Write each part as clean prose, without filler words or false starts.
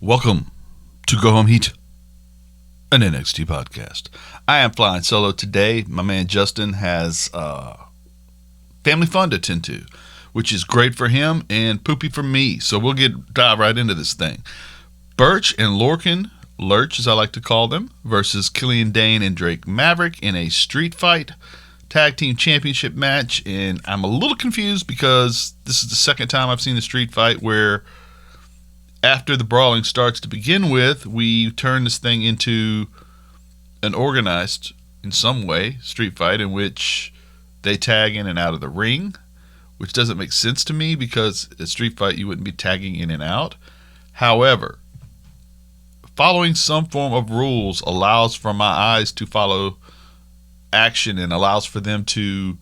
Welcome to Go Home Heat, an NXT podcast. I am flying solo today. My man Justin has family fun to attend to, which is great for him and poopy for me. So we'll dive right into this thing. Burch and Lurch as I like to call them, versus Killian Dane and Drake Maverick in a street fight tag team championship match. And I'm a little confused because this is the second time I've seen the street fight where after the brawling starts to begin with, we turn this thing into an organized, in some way, street fight in which they tag in and out of the ring, which doesn't make sense to me because a street fight you wouldn't be tagging in and out. However, following some form of rules allows for my eyes to follow action and allows for them to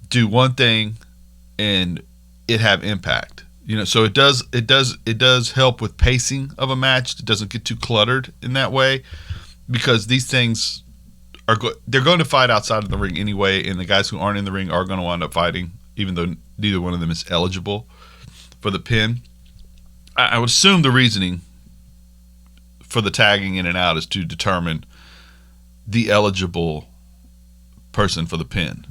do one thing and it have impact. So it does help with pacing of a match. It doesn't get too cluttered in that way because these things they're going to fight outside of the ring anyway, and the guys who aren't in the ring are going to wind up fighting, even though neither one of them is eligible for the pin. I would assume the reasoning for the tagging in and out is to determine the eligible person for the pin.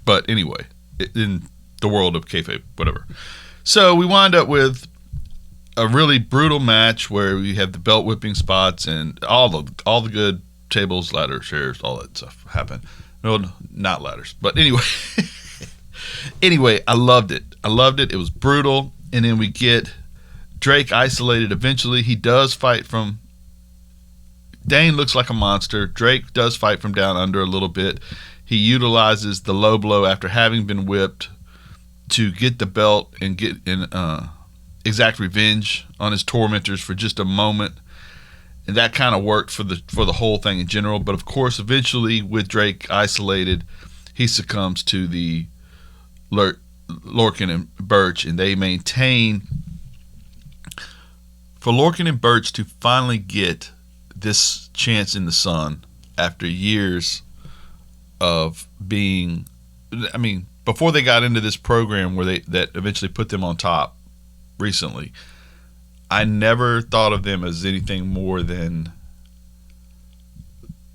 But anyway, in the world of kayfabe, whatever. So we wind up with a really brutal match where we have the belt whipping spots and all the good tables, ladders, chairs, all that stuff happen. No, not ladders, but anyway. Anyway, I loved it. It was brutal, and then we get Drake isolated. Eventually, he does fight from. Dane looks like a monster. Drake does fight from down under a little bit. He utilizes the low blow after having been whipped to get the belt and exact revenge on his tormentors for just a moment, and that kind of worked for the whole thing in general. But of course, eventually, with Drake isolated, he succumbs to the Lorcan and Burch, and they maintain for Lorcan and Burch to finally get this chance in the sun after years of being. Before they got into this program that eventually put them on top recently, I never thought of them as anything more than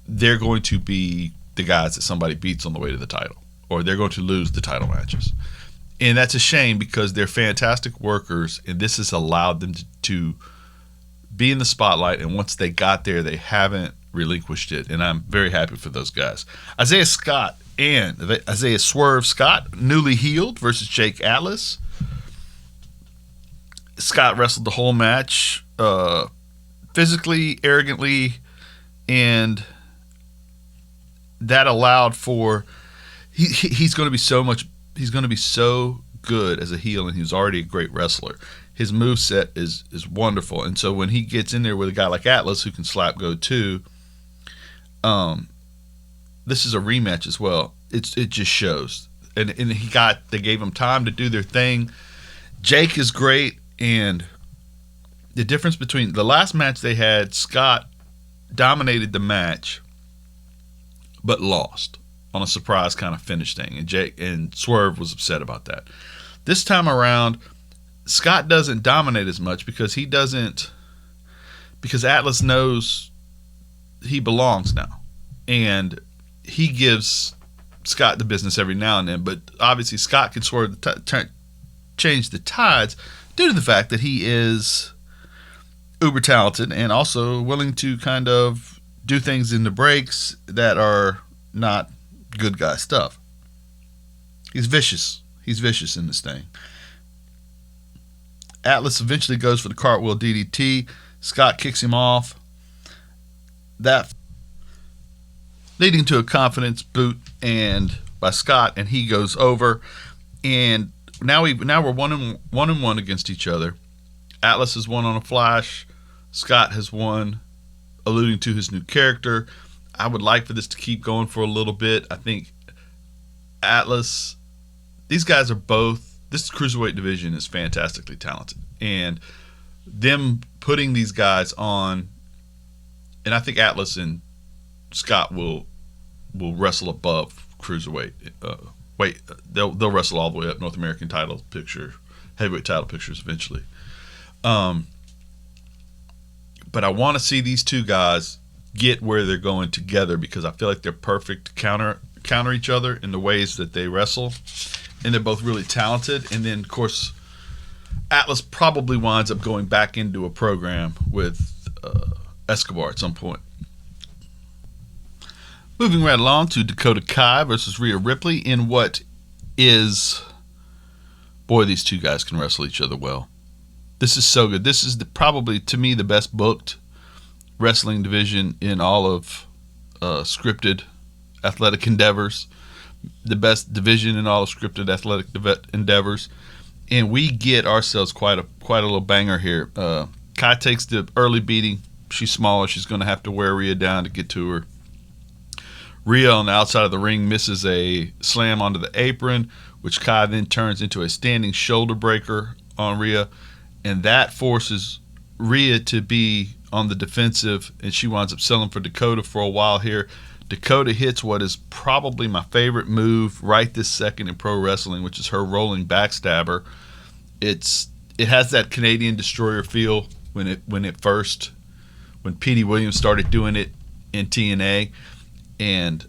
they're going to be the guys that somebody beats on the way to the title, or they're going to lose the title matches. And that's a shame because they're fantastic workers, and this has allowed them to be in the spotlight, and once they got there, they haven't relinquished it, and I'm very happy for those guys. Isaiah Scott and Isaiah Swerve Scott, newly healed, versus Jake Atlas. Scott wrestled the whole match physically, arrogantly, and that allowed for he's going to be so good as a heel, and he's already a great wrestler. His moveset is wonderful, and so when he gets in there with a guy like Atlas who can slap go too, this is a rematch as well. It just shows, and they gave him time to do their thing. Jake is great, and the difference between the last match they had, Scott dominated the match, but lost on a surprise kind of finish thing, and Jake and Swerve was upset about that. This time around, Scott doesn't dominate as much because Atlas knows he belongs now, and he gives Scott the business every now and then. But obviously, Scott can sort of change the tides due to the fact that he is uber talented and also willing to kind of do things in the breaks that are not good guy stuff. He's vicious. He's vicious in this thing. Atlas eventually goes for the cartwheel DDT. Scott kicks him off. That leading to a confidence boot by Scott, and he goes over. And now we're one and one against each other. Atlas has won on a flash. Scott has won, alluding to his new character. I would like for this to keep going for a little bit. I think Atlas, these guys are both. This cruiserweight division is fantastically talented, and them putting these guys on, and I think Atlas and Scott will wrestle above cruiserweight. They'll wrestle all the way up North American title picture, heavyweight title pictures eventually. But I want to see these two guys get where they're going together because I feel like they're perfect to counter each other in the ways that they wrestle. And they're both really talented. And then, of course, Atlas probably winds up going back into a program with Escobar at some point. Moving right along to Dakota Kai versus Rhea Ripley in what is... Boy, these two guys can wrestle each other well. This is so good. This is probably, to me, the best booked wrestling division in all of scripted athletic endeavors. The best division in all of scripted athletic endeavors. And we get ourselves quite a little banger here. Kai takes the early beating. She's smaller. She's going to have to wear Rhea down to get to her. Rhea on the outside of the ring misses a slam onto the apron, which Kai then turns into a standing shoulder breaker on Rhea. And that forces Rhea to be on the defensive, and she winds up selling for Dakota for a while here. Dakota hits what is probably my favorite move right this second in pro wrestling, which is her rolling backstabber. It has that Canadian Destroyer feel when Petey Williams started doing it in TNA, and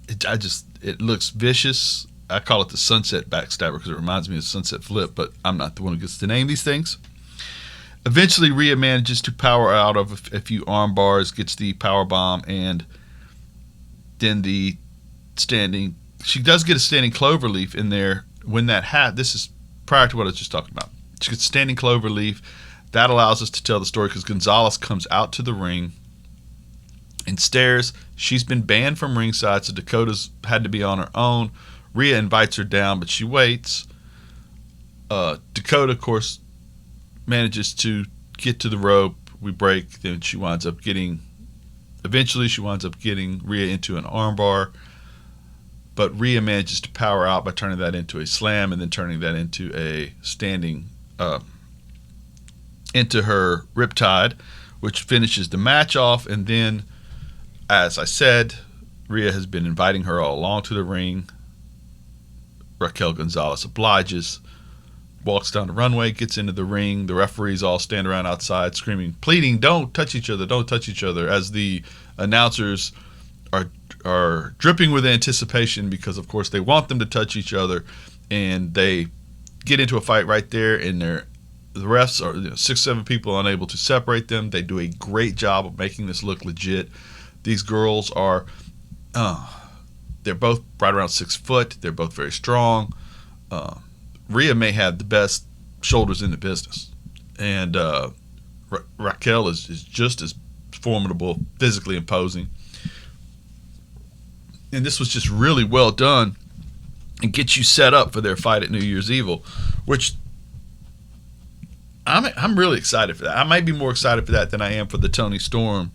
it looks vicious. I call it the Sunset Backstabber because it reminds me of Sunset Flip, but I'm not the one who gets to name these things. Eventually, Rhea manages to power out of a few arm bars, gets the power bomb, and then she does get a standing cloverleaf in there. When this is prior to what I was just talking about. She gets standing cloverleaf. That allows us to tell the story because Gonzalez comes out to the ring and stares. She's been banned from ringside, so Dakota's had to be on her own. Rhea invites her down, but she waits. Dakota, of course, manages to get to the rope. We break. Then eventually she winds up getting Rhea into an armbar. But Rhea manages to power out by turning that into a slam and then turning that into a standing, into her riptide, which finishes the match off. And then, as I said, Rhea has been inviting her all along to the ring. Raquel Gonzalez obliges, walks down the runway, gets into the ring. The referees all stand around outside screaming, pleading, don't touch each other, as the announcers are dripping with anticipation because, of course, they want them to touch each other, and they get into a fight right there, and the refs are 6-7 people unable to separate them. They do a great job of making this look legit. These girls are they're both right around 6 foot. They're both very strong. Rhea may have the best shoulders in the business, and Raquel is just as formidable, physically imposing. And this was just really well done and gets you set up for their fight at New Year's Evil, which I'm really excited for that. I might be more excited for that than I am for the Toni Storm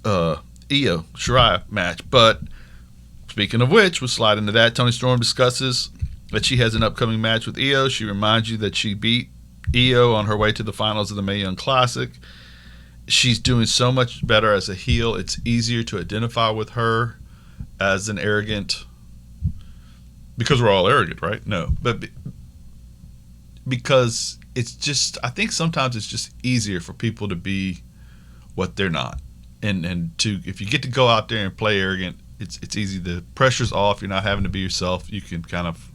Io Shirai match. But speaking of which, we'll slide into that. Toni Storm discusses that she has an upcoming match with Io. She reminds you that she beat Io on her way to the finals of the Mae Young Classic. She's doing so much better as a heel. It's easier to identify with her as an arrogant, because we're all arrogant, right? No, but because it's just, I think sometimes it's just easier for people to be what they're not, and to, if you get to go out there and play arrogant, it's easy. The pressure's off. You're not having to be yourself. You can kind of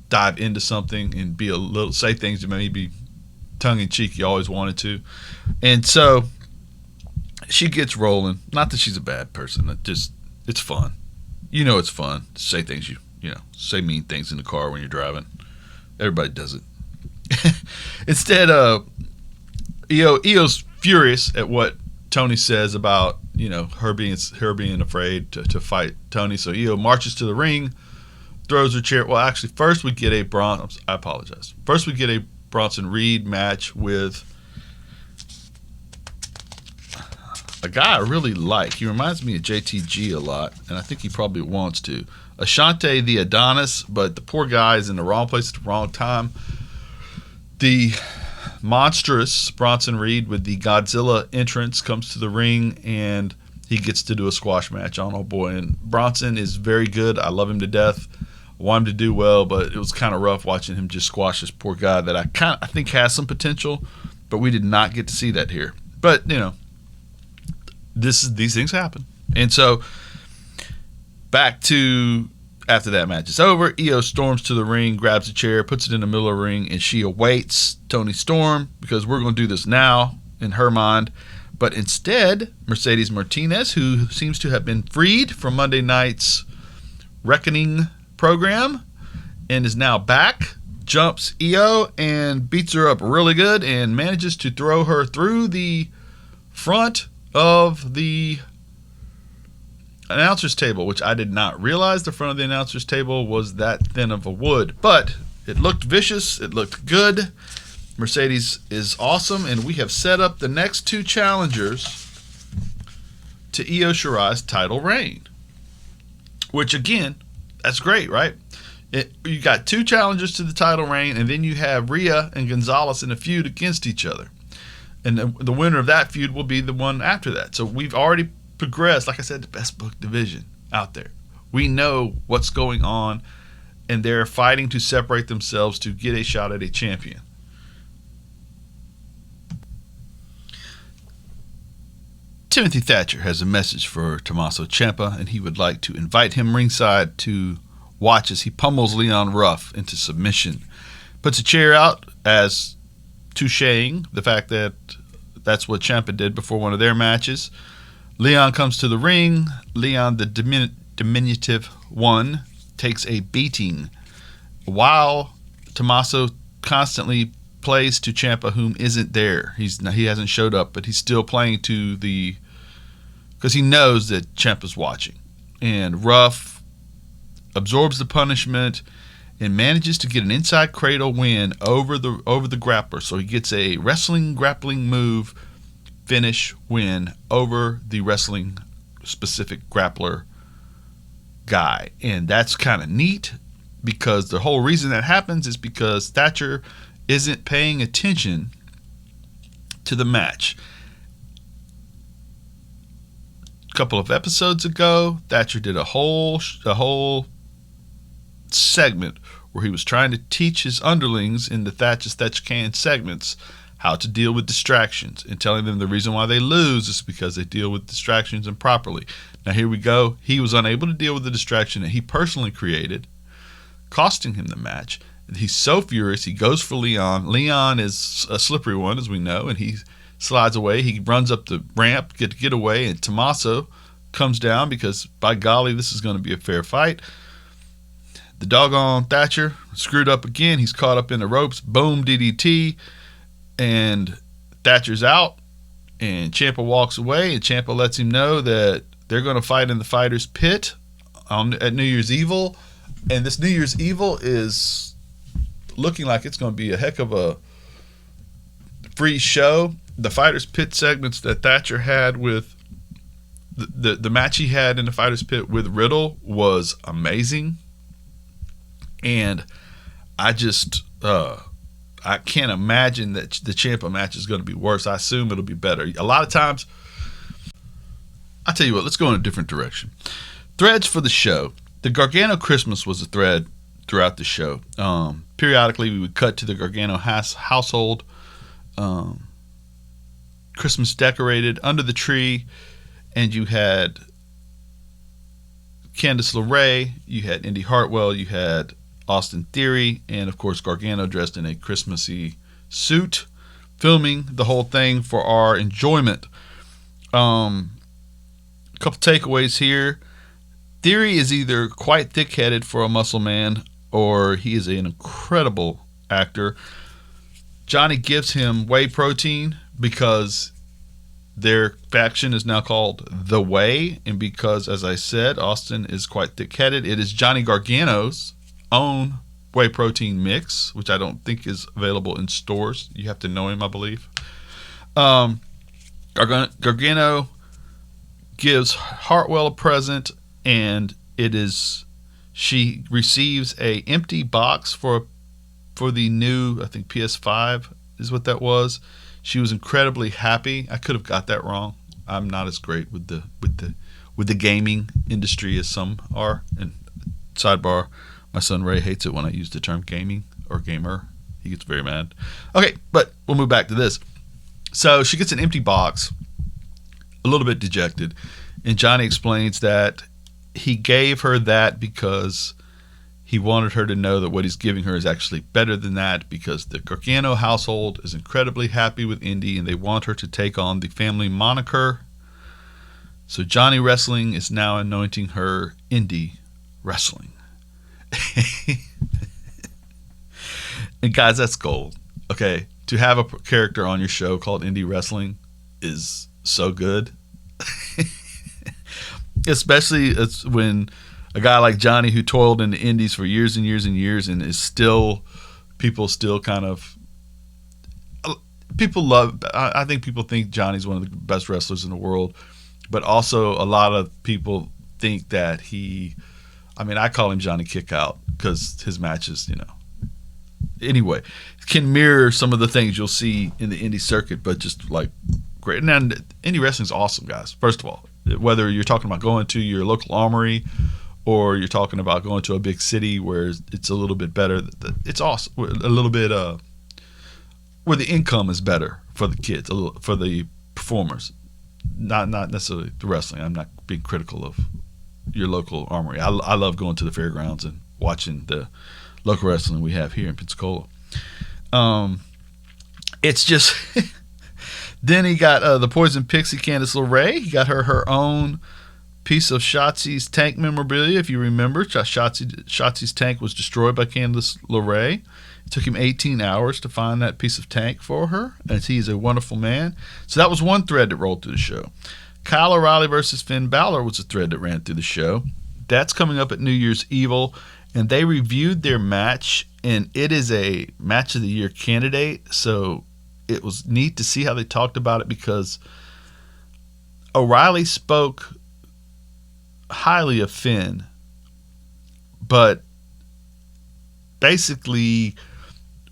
dive into something and be say things that maybe tongue-in-cheek you always wanted to. And so she gets rolling. Not that she's a bad person. It's fun. It's fun to say things say mean things in the car when you're driving. Everybody does it. Instead, Io's furious at what Toni says about her being afraid to fight Toni. So Io marches to the ring, throws her chair. Well, actually, first we get I apologize. First we get a Bronson Reed match with a guy I really like. He reminds me of JTG a lot, and I think he probably wants to. Ashante the Adonis, but the poor guy is in the wrong place at the wrong time. The monstrous Bronson Reed with the Godzilla entrance comes to the ring, and he gets to do a squash match on old boy. And Bronson is very good. I love him to death. I want him to do well, but it was kind of rough watching him just squash this poor guy that I think has some potential. But we did not get to see that here. But, these things happen. And so, back to after that match is over, Io storms to the ring, grabs a chair, puts it in the middle of the ring, and she awaits Toni Storm because we're going to do this now in her mind. But instead, Mercedes Martinez, who seems to have been freed from Monday night's Reckoning program and is now back, jumps Io and beats her up really good and manages to throw her through the front of the announcer's table, which I did not realize the front of the announcer's table was that thin of a wood. But it looked vicious. It looked good. Mercedes is awesome, and we have set up the next two challengers to Io Shirai's title reign. Which, again, that's great, right? You got two challengers to the title reign, and then you have Rhea and Gonzalez in a feud against each other. And the winner of that feud will be the one after that. So we've already progressed, like I said, the best book division out there. We know what's going on, and they're fighting to separate themselves to get a shot at a champion. Timothy Thatcher has a message for Tommaso Ciampa, and he would like to invite him ringside to watch as he pummels Leon Ruff into submission. Puts a chair out as toucheing the fact that that's what Ciampa did before one of their matches. Leon comes to the ring. Leon, the diminutive one, takes a beating while Tommaso constantly plays to Ciampa, whom isn't there. He hasn't showed up, but he's still playing to the, because he knows that Ciampa's watching. And Ruff absorbs the punishment and manages to get an inside cradle win over the grappler. So he gets a wrestling grappling move finish win over the wrestling specific grappler guy. And that's kind of neat, because the whole reason that happens is because Thatcher isn't paying attention to the match. A couple of episodes ago, Thatcher did a whole segment where he was trying to teach his underlings in the Thatch Can segments how to deal with distractions, and telling them the reason why they lose is because they deal with distractions improperly. Now here we go. He was unable to deal with the distraction that he personally created, costing him the match. He's so furious, he goes for Leon. Leon is a slippery one, as we know, and he slides away. He runs up the ramp to get away, and Tommaso comes down because, by golly, this is going to be a fair fight. The doggone Thatcher screwed up again. He's caught up in the ropes. Boom, DDT, and Thatcher's out, and Ciampa walks away, and Ciampa lets him know that they're going to fight in the Fighter's Pit at New Year's Evil, and this New Year's Evil is looking like it's going to be a heck of a free show. The Fighter's Pit segments that Thatcher had with the match he had in the Fighter's Pit with Riddle was amazing. And I just I can't imagine that the Ciampa match is going to be worse. I assume it'll be better. A lot of times, I tell you what, let's go in a different direction. Threads for the show. The Gargano Christmas was a thread throughout the show. Periodically, we would cut to the Gargano household. Christmas decorated under the tree, and you had Candice LeRae, you had Indy Hartwell, you had Austin Theory, and of course Gargano dressed in a Christmassy suit, filming the whole thing for our enjoyment. A couple takeaways here. Theory is either quite thick-headed for a muscle man, or he is an incredible actor. Johnny gives him whey protein because their faction is now called The Way, and because, as I said, Austin is quite thick-headed. It is Johnny Gargano's own whey protein mix, which I don't think is available in stores. You have to know him, I believe. Gargano gives Hartwell a present, and she receives a empty box for the new, I think, PS5 is what that was. She was incredibly happy. I could have got that wrong. I'm not as great with the gaming industry as some are. And sidebar, my son Ray hates it when I use the term gaming or gamer. He gets very mad. Okay, but we'll move back to this. So she gets an empty box, a little bit dejected, and Johnny explains that he gave her that because he wanted her to know that what he's giving her is actually better than that, because the Gargano household is incredibly happy with Indy and they want her to take on the family moniker. So Johnny Wrestling is now anointing her Indy Wrestling. And guys, that's gold. Okay, to have a character on your show called Indy Wrestling is so good. Especially when a guy like Johnny, who toiled in the indies for years and years and years, and is still, people still kind of, people love, I think people think Johnny's one of the best wrestlers in the world, but also a lot of people think that I call him Johnny Kickout because his matches, anyway, can mirror some of the things you'll see in the indie circuit, but just like great. And then indie wrestling is awesome, guys. First of all, whether you're talking about going to your local armory or you're talking about going to a big city where it's a little bit better, it's awesome. A little bit where the income is better for the kids, for the performers, not necessarily the wrestling. I'm not being critical of your local armory. I love going to the fairgrounds and watching the local wrestling we have here in Pensacola. It's just then he got the Poison Pixie Candice LeRae. He got her own piece of Shotzi's tank memorabilia. If you remember, Shotzi's tank was destroyed by Candice LeRae. It took him 18 hours to find that piece of tank for her, and he's a wonderful man. So that was one thread that rolled through the show. Kyle O'Reilly versus Finn Balor was a thread that ran through the show. That's coming up at New Year's Evil, and they reviewed their match, and it is a match of the year candidate. So it was neat to see how they talked about it, because O'Reilly spoke highly of Finn, but basically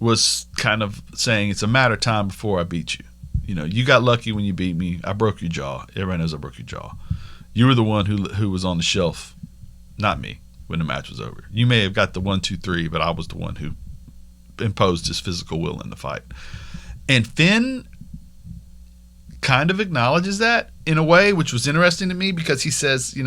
was kind of saying it's a matter of time before I beat you. You got lucky when you beat me. I broke your jaw. Everybody knows I broke your jaw. You were the one who was on the shelf, not me, when the match was over. You may have got the 1, 2, 3, but I was the one who imposed his physical will in the fight. And Finn kind of acknowledges that in a way, which was interesting to me, because he says,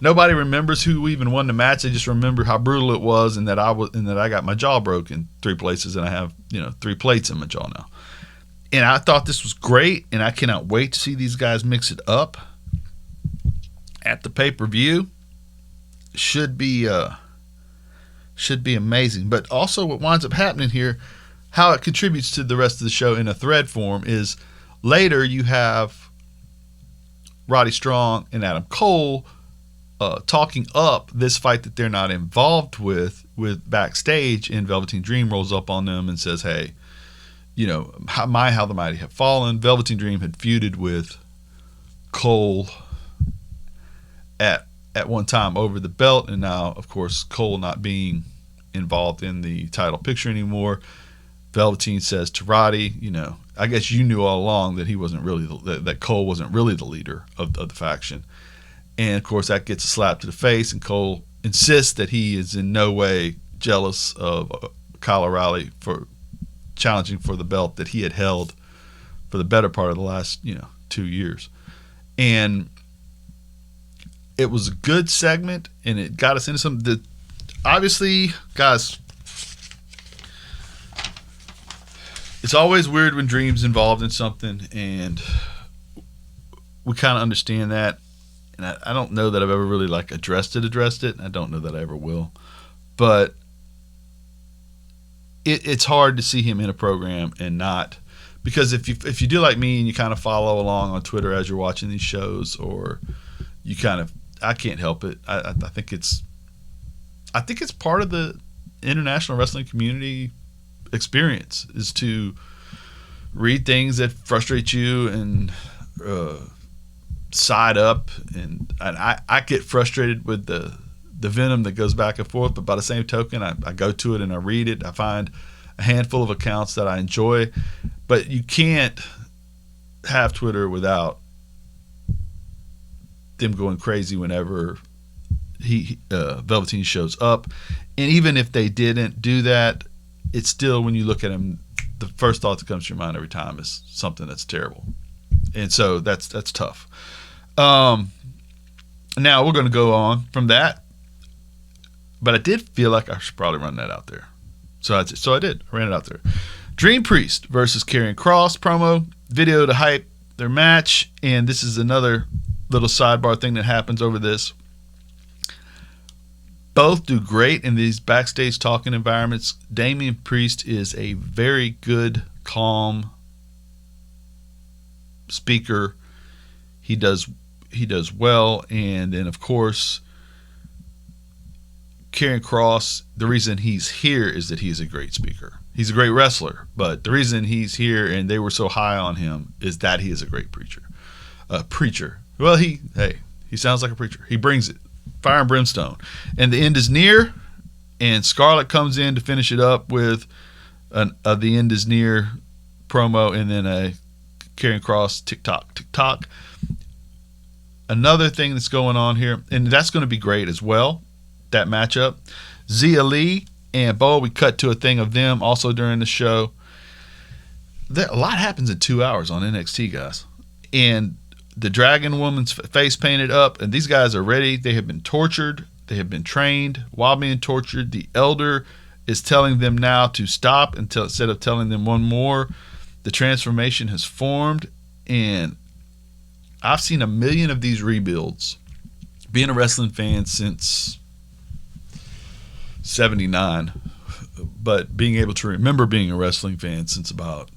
nobody remembers who even won the match. They just remember how brutal it was, and that I got my jaw broke in 3 places, and I have 3 plates in my jaw now. And I thought this was great, and I cannot wait to see these guys mix it up at the pay-per-view. Should be amazing. But also, what winds up happening here, how it contributes to the rest of the show in a thread form, is later you have Roddy Strong and Adam Cole talking up this fight that they're not involved with backstage, and Velveteen Dream rolls up on them and says, hey, how the mighty have fallen. Velveteen Dream had feuded with Cole at one time over the belt, and now, of course, Cole not being involved in the title picture anymore, Velveteen says to Roddy, I guess you knew all along that he wasn't really that Cole wasn't really the leader of the faction. And of course that gets a slap to the face, and Cole insists that he is in no way jealous of Kyle O'Reilly for challenging for the belt that he had held for the better part of the last 2 years. And it was a good segment, and it got us into something. Obviously, guys, it's always weird when Dream's involved in something, and we kind of understand that. And I don't know that I've ever really addressed it. I don't know that I ever will. But it's hard to see him in a program and not, because if you do like me and you kind of follow along on Twitter as you're watching these shows, or you kind of, I can't help it. I think it's part of the international wrestling community experience, is to read things that frustrate you and side up, and I get frustrated with the venom that goes back and forth, but by the same token, I go to it and I read it. I find a handful of accounts that I enjoy, but you can't have Twitter without them going crazy whenever Velveteen shows up. And even if they didn't do that, it's still, when you look at him, the first thought that comes to your mind every time is something that's terrible. And so that's tough. Now we're going to go on from that. But I did feel like I should probably run that out there. So I did. I ran it out there. Dream Priest versus Karrion Kross promo. Video to hype their match. And this is another little sidebar thing that happens over this. Both do great in these backstage talking environments. Damian Priest is a very good, calm speaker. He does well. And then, of course, Karrion Kross, the reason he's here is that he's a great speaker. He's a great wrestler, but the reason he's here and they were so high on him is that he is a great preacher. Well, he sounds like a preacher. He brings it. Fire and brimstone. And the end is near, and Scarlett comes in to finish it up with the end is near promo, and then a Karrion Kross tick-tock. Another thing that's going on here, and that's going to be great as well, that matchup. Xia Li and Bo, we cut to a thing of them also during the show. A lot happens in 2 hours on NXT, guys. And the Dragon Woman's face painted up, and these guys are ready. They have been tortured. They have been trained while being tortured. The Elder is telling them now to stop instead of telling them one more. The transformation has formed, and I've seen 1 million of these rebuilds. Being a wrestling fan since 79, but being able to remember being a wrestling fan since about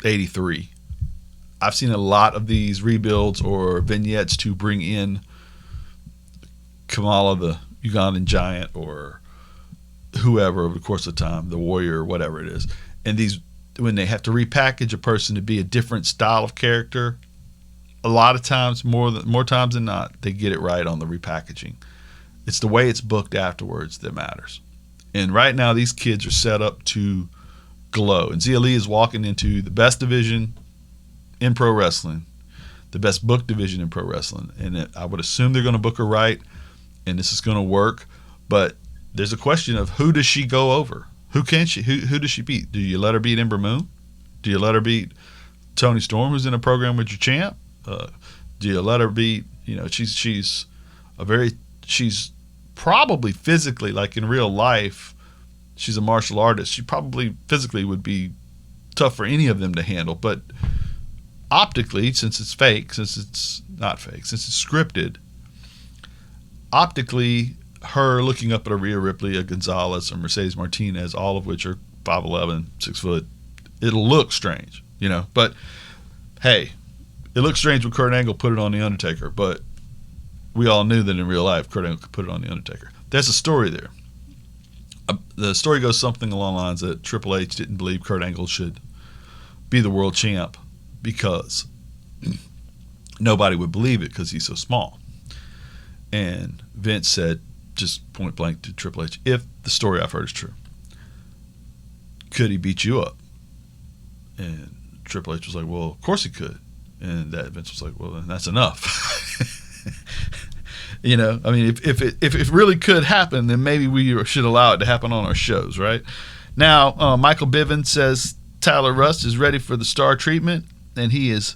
83. I've seen a lot of these rebuilds or vignettes to bring in Kamala, the Ugandan giant, or whoever over the course of time, the warrior, or whatever it is. And these, when they have to repackage a person to be a different style of character, a lot of times, more times than not, they get it right on the repackaging. It's the way it's booked afterwards that matters. And right now, these kids are set up to glow. And Xia Li is walking into the best division in pro wrestling, the best book division in pro wrestling. And I would assume they're going to book her right, and this is going to work. But there's a question of who does she go over? Who can she? Who does she beat? Do you let her beat Ember Moon? Do you let her beat Toni Storm, who's in a program with your champ? Do you let her beat? She's probably physically, like in real life, she's a martial artist. She probably physically would be tough for any of them to handle, but optically, since it's scripted, optically, her looking up at a Rhea Ripley, a Gonzalez, or Mercedes Martinez, all of which are 5'11", 6 foot, it'll look strange, But hey, it looks strange when Kurt Angle put it on The Undertaker, but we all knew that in real life, Kurt Angle could put it on The Undertaker. There's a story there. The story goes something along the lines that Triple H didn't believe Kurt Angle should be the world champ because nobody would believe it because he's so small. And Vince said, just point blank to Triple H, if the story I've heard is true, could he beat you up? And Triple H was like, well, of course he could. And that Vince was like, well, then that's enough. If it really could happen, then maybe we should allow it to happen on our shows, right? Now, Michael Bivens says Tyler Rust is ready for the star treatment, and he is,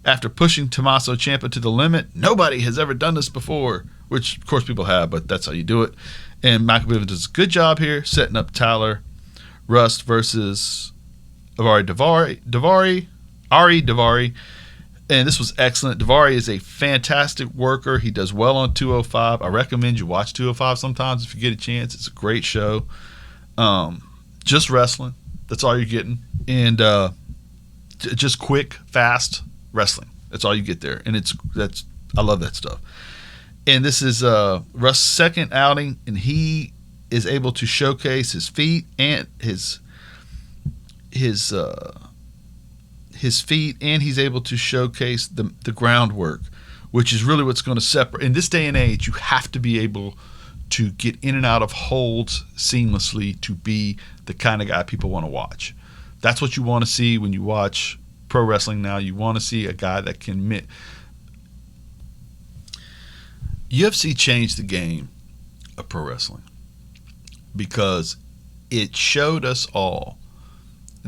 after pushing Tommaso Ciampa to the limit. Nobody has ever done this before, which, of course, people have, but that's how you do it. And Michael Bivens does a good job here, setting up Tyler Rust versus Ari Daivari. And this was excellent. Daivari is a fantastic worker. He does well on 205. I recommend you watch 205 sometimes if you get a chance. It's a great show. Just wrestling. That's all you're getting. And just quick, fast wrestling. That's all you get there. And I love that stuff. And this is Russ' second outing, and he is able to showcase his feet and his feet, and he's able to showcase the groundwork, which is really what's going to separate. In this day and age, you have to be able to get in and out of holds seamlessly to be the kind of guy people want to watch. That's what you want to see when you watch pro wrestling now. You want to see a guy that can UFC changed the game of pro wrestling because it showed us all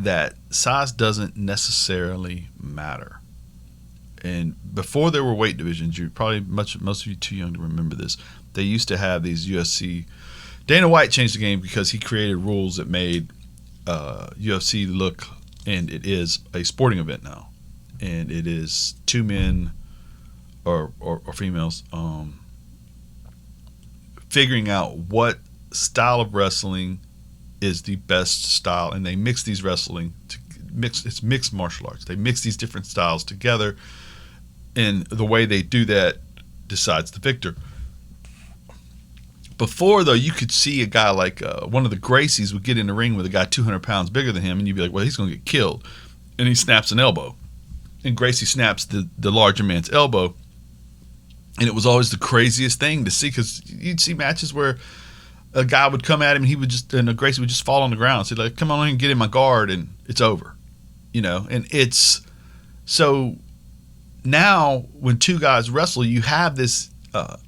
that size doesn't necessarily matter. And before there were weight divisions, you're probably most of you too young to remember this. They used to have these UFC. Dana White changed the game because he created rules that made UFC look, and it is a sporting event now, and it is two men or females figuring out what style of wrestling is the best style, and they mix these it's mixed martial arts. They mix these different styles together, and the way they do that decides the victor. Before, though, you could see a guy like one of the Gracies would get in the ring with a guy 200 pounds bigger than him, and you'd be like, well, he's going to get killed. And he snaps an elbow. And Gracie snaps the larger man's elbow. And it was always the craziest thing to see, because you'd see matches where a guy would come at him and Gracie would just fall on the ground. So he'd like, come on in and get in my guard, and it's over. And it's so now when two guys wrestle, you have this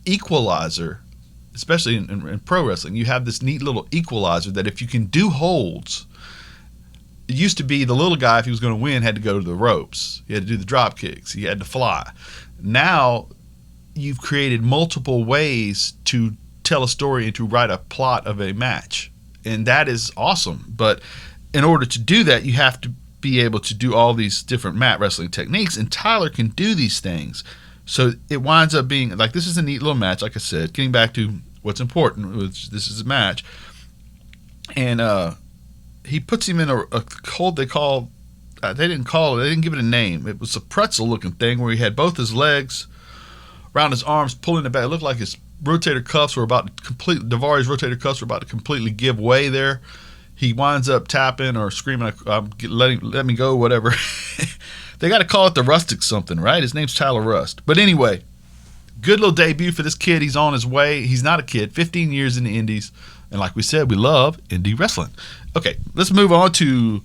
equalizer. Especially in pro wrestling, you have this neat little equalizer that if you can do holds, it used to be the little guy, if he was going to win, had to go to the ropes. He had to do the drop kicks. He had to fly. Now you've created multiple ways to tell a story and to write a plot of a match. And that is awesome. But in order to do that, you have to be able to do all these different mat wrestling techniques. And Tyler can do these things. So it winds up being like, this is a neat little match, like I said, getting back to what's important, which this is a match. And he puts him in a hold they didn't give it a name. It was a pretzel looking thing where he had both his legs around his arms, pulling it back. It looked like his rotator cuffs were about to Daivari's rotator cuffs were about to completely give way there. He winds up tapping or screaming, let me go, whatever. They got to call it the Rustic something, right? His name's Tyler Rust. But anyway, good little debut for this kid. He's on his way. He's not a kid. 15 years in the indies. And like we said, we love indie wrestling. Okay, let's move on to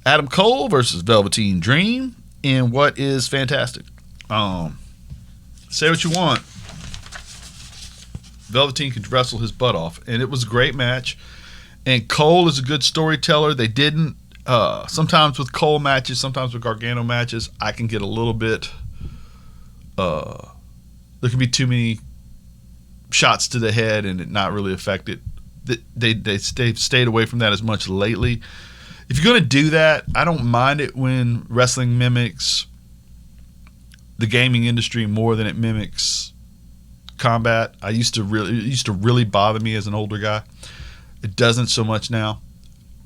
Adam Cole versus Velveteen Dream in what is fantastic. Say what you want. Velveteen could wrestle his butt off. And it was a great match. And Cole is a good storyteller. They didn't. Sometimes with Cole matches, sometimes with Gargano matches, I can get a little bit. There can be too many shots to the head and it not really affect it. They've stayed away from that as much lately. If you're going to do that, I don't mind it when wrestling mimics the gaming industry more than it mimics combat. It used to really bother me as an older guy. It doesn't so much now.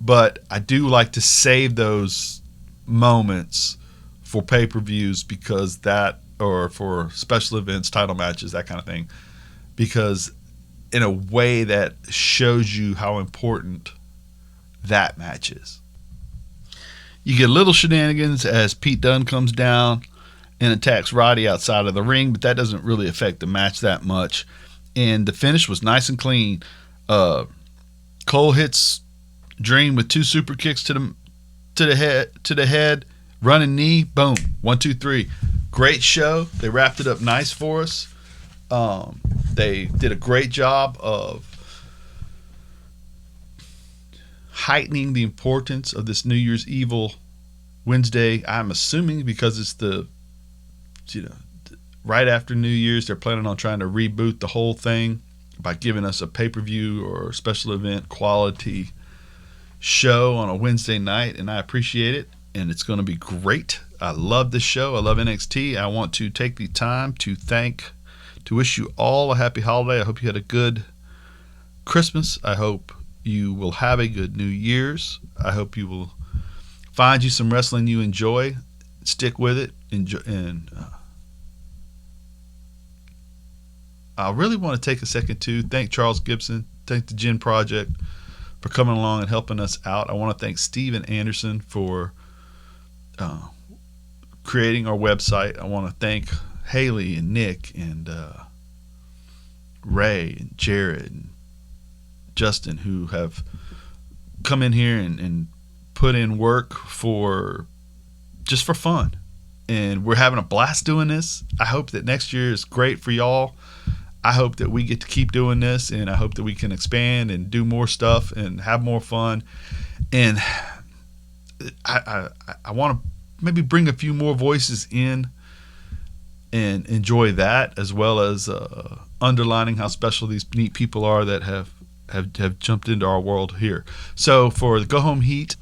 But I do like to save those moments for pay-per-views or for special events, title matches, that kind of thing. Because in a way that shows you how important that match is. You get little shenanigans as Pete Dunne comes down and attacks Roddy outside of the ring, but that doesn't really affect the match that much. And the finish was nice and clean. Cole hits Dream with two super kicks to the head, running knee, boom, 1, 2, 3. Great show. They wrapped it up nice for us. They did a great job of heightening the importance of this New Year's Evil Wednesday. I'm assuming because it's right after New Year's, they're planning on trying to reboot the whole thing by giving us a pay-per-view or special event quality show on a Wednesday night, and I appreciate it, and it's going to be great. I love this show. I love NXT. I want to take the time to wish you all a happy holiday. I hope you had a good Christmas. I hope you will have a good New Year's. I hope you will find you some wrestling you enjoy. Stick with it. I really want to take a second to thank Charles Gibson, thank the Gin Project for coming along and helping us out. I want to thank Steven Anderson for creating our website. I want to thank Haley and Nick and Ray and Jared and Justin, who have come in here and put in work for fun. And we're having a blast doing this. I hope that next year is great for y'all. I hope that we get to keep doing this, and I hope that we can expand and do more stuff and have more fun. And I want to maybe bring a few more voices in and enjoy that, as well as underlining how special these neat people are that have jumped into our world here. So for the Go Home Heat,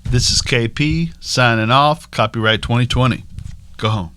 this is KP signing off. Copyright 2020. Go home.